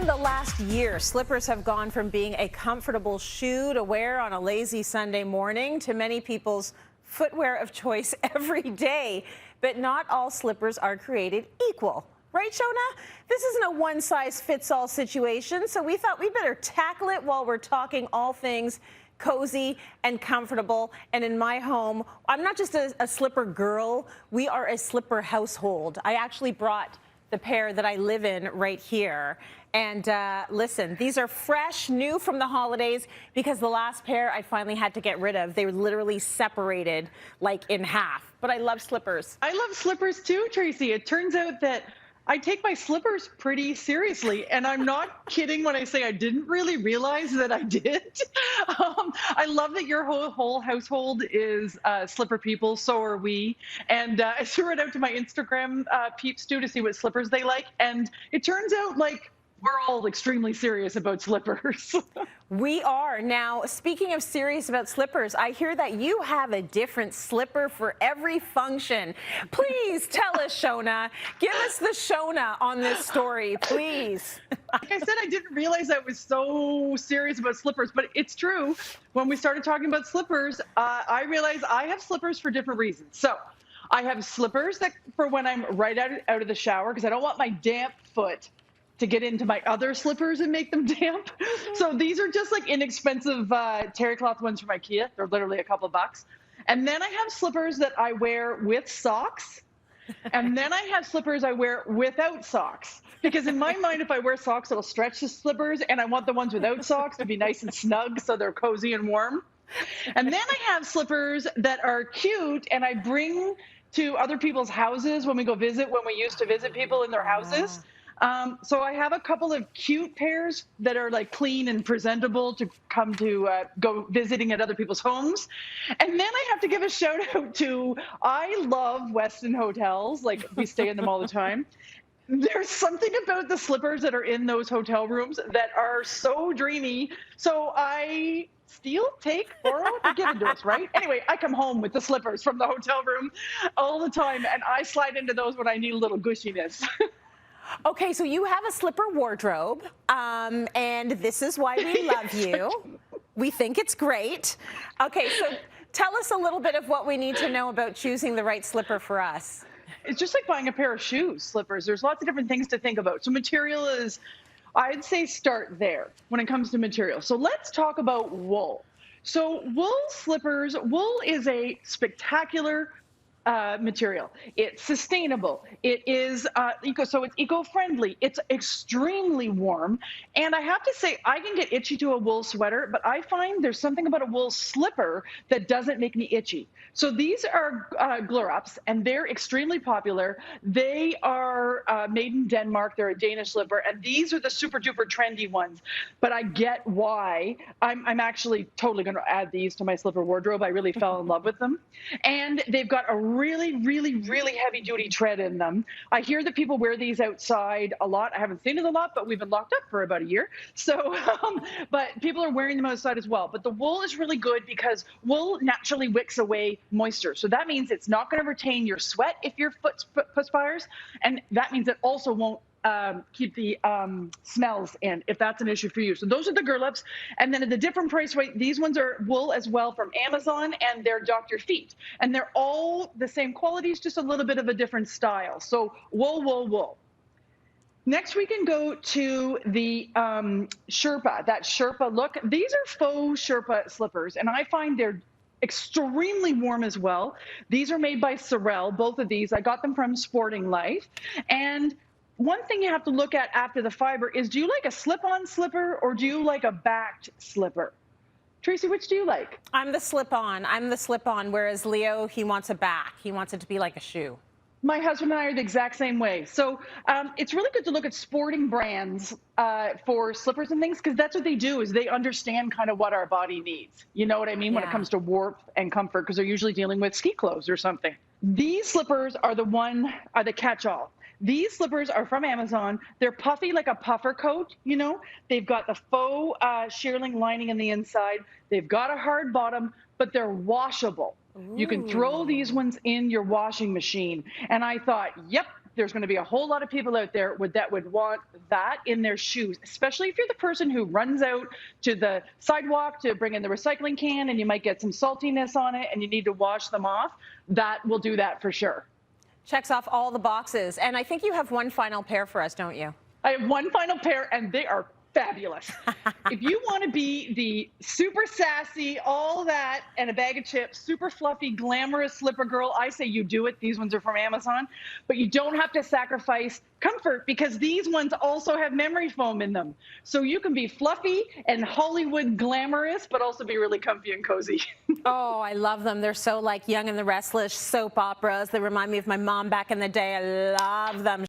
In the last year, slippers have gone from being a comfortable shoe to wear on a lazy Sunday morning to many people's footwear of choice every day. But not all slippers are created equal. Right, Shona? This isn't a one-size-fits-all situation, so we thought we better tackle it while we're talking all things cozy and comfortable. And in my home, I'm not just a slipper girl, we are a slipper household. I actually brought the pair that I live in right here. And listen, these are fresh, new from the holidays, because the last pair I finally had to get rid of. They were literally separated like in half. But I love slippers. I love slippers too, Tracy. It turns out that I take my slippers pretty seriously, and I'm not kidding when I say I didn't really realize that I did. I love that your whole household is slipper people. So are we. And I threw it out to my Instagram peeps too to see what slippers they like, and it turns out like we're all extremely serious about slippers. We are. Now, speaking of serious about slippers, I hear that you have a different slipper for every function. Please tell us, Shona. Give us the Shona on this story, please. Like I said, I didn't realize I was so serious about slippers, but it's true. When we started talking about slippers, I realized I have slippers for different reasons. So I have slippers that for when I'm right out of the shower, because I don't want my damp foot to get into my other slippers and make them damp. So these are just like inexpensive terry cloth ones from IKEA. They're literally a couple of bucks. And then I have slippers that I wear with socks. And then I have slippers I wear without socks. Because in my mind, if I wear socks, it'll stretch the slippers. And I want the ones without socks to be nice and snug so they're cozy and warm. And then I have slippers that are cute and I bring to other people's houses when we go visit, when we used to visit people in their houses. So I have a couple of cute pairs that are like clean and presentable to come to go visiting at other people's homes. And then I have to give a shout out to, I love Westin hotels. Like we stay in them all the time. There's something about the slippers that are in those hotel rooms that are so dreamy. So I steal, take, borrow, they're given to us, right? Anyway, I come home with the slippers from the hotel room all the time, and I slide into those when I need a little gushiness. Okay, so you have a slipper wardrobe, and this is why we love you. We think it's great. Okay, so tell us a little bit of what we need to know about choosing the right slipper for us. It's just like buying a pair of shoes, slippers. There's lots of different things to think about. So material is, I'd say start there when it comes to material. So let's talk about wool. So wool slippers, wool is a spectacular material. It's sustainable. It is so it's eco-friendly. It's extremely warm. And I have to say, I can get itchy to a wool sweater, but I find there's something about a wool slipper that doesn't make me itchy. So these are Glørups, and they're extremely popular. They are made in Denmark. They're a Danish slipper, and these are the super duper trendy ones. But I get why. I'm actually totally going to add these to my slipper wardrobe. I really fell in love with them. And they've got a really, really, really heavy duty tread in them. I hear that people wear these outside a lot. I haven't seen it a lot, but we've been locked up for about a year. So, but people are wearing them outside as well. But the wool is really good because wool naturally wicks away moisture. So that means it's not going to retain your sweat if your foot perspires. And that means it also won't keep the smells in, if that's an issue for you. So those are the Glørups. And then at the different price rate, these ones are wool as well from Amazon, and they're Dr. Feet. And they're all the same qualities, just a little bit of a different style. So wool, wool, wool. Next, we can go to the Sherpa, that Sherpa look. These are faux Sherpa slippers, and I find they're extremely warm as well. These are made by Sorel, both of these. I got them from Sporting Life. And one thing you have to look at after the fiber is, do you like a slip-on slipper or do you like a backed slipper? Tracy, which do you like? I'm the slip-on. I'm the slip-on, whereas Leo, he wants a back. He wants it to be like a shoe. My husband and I are the exact same way. So it's really good to look at sporting brands for slippers and things, because that's what they do, is they understand kind of what our body needs. You know what I mean? When it comes to warmth and comfort, because they're usually dealing with ski clothes or something. These slippers are the catch-all. These slippers are from Amazon. They're puffy like a puffer coat, you know. They've got the faux shearling lining in the inside. They've got a hard bottom, but they're washable. Ooh. You can throw these ones in your washing machine. And I thought, yep, there's going to be a whole lot of people out there that would want that in their shoes, especially if you're the person who runs out to the sidewalk to bring in the recycling can and you might get some saltiness on it and you need to wash them off. That will do that for sure. Checks off all the boxes. And I think you have one final pair for us, don't you? I have one final pair, and they are fabulous. If you want to be the super sassy, all that, and a bag of chips, super fluffy, glamorous slipper girl, I say you do it. These ones are from Amazon, but you don't have to sacrifice comfort because these ones also have memory foam in them. So you can be fluffy and Hollywood glamorous, but also be really comfy and cozy. Oh, I love them. They're so like Young and the Restless soap operas. They remind me of my mom back in the day. I love them.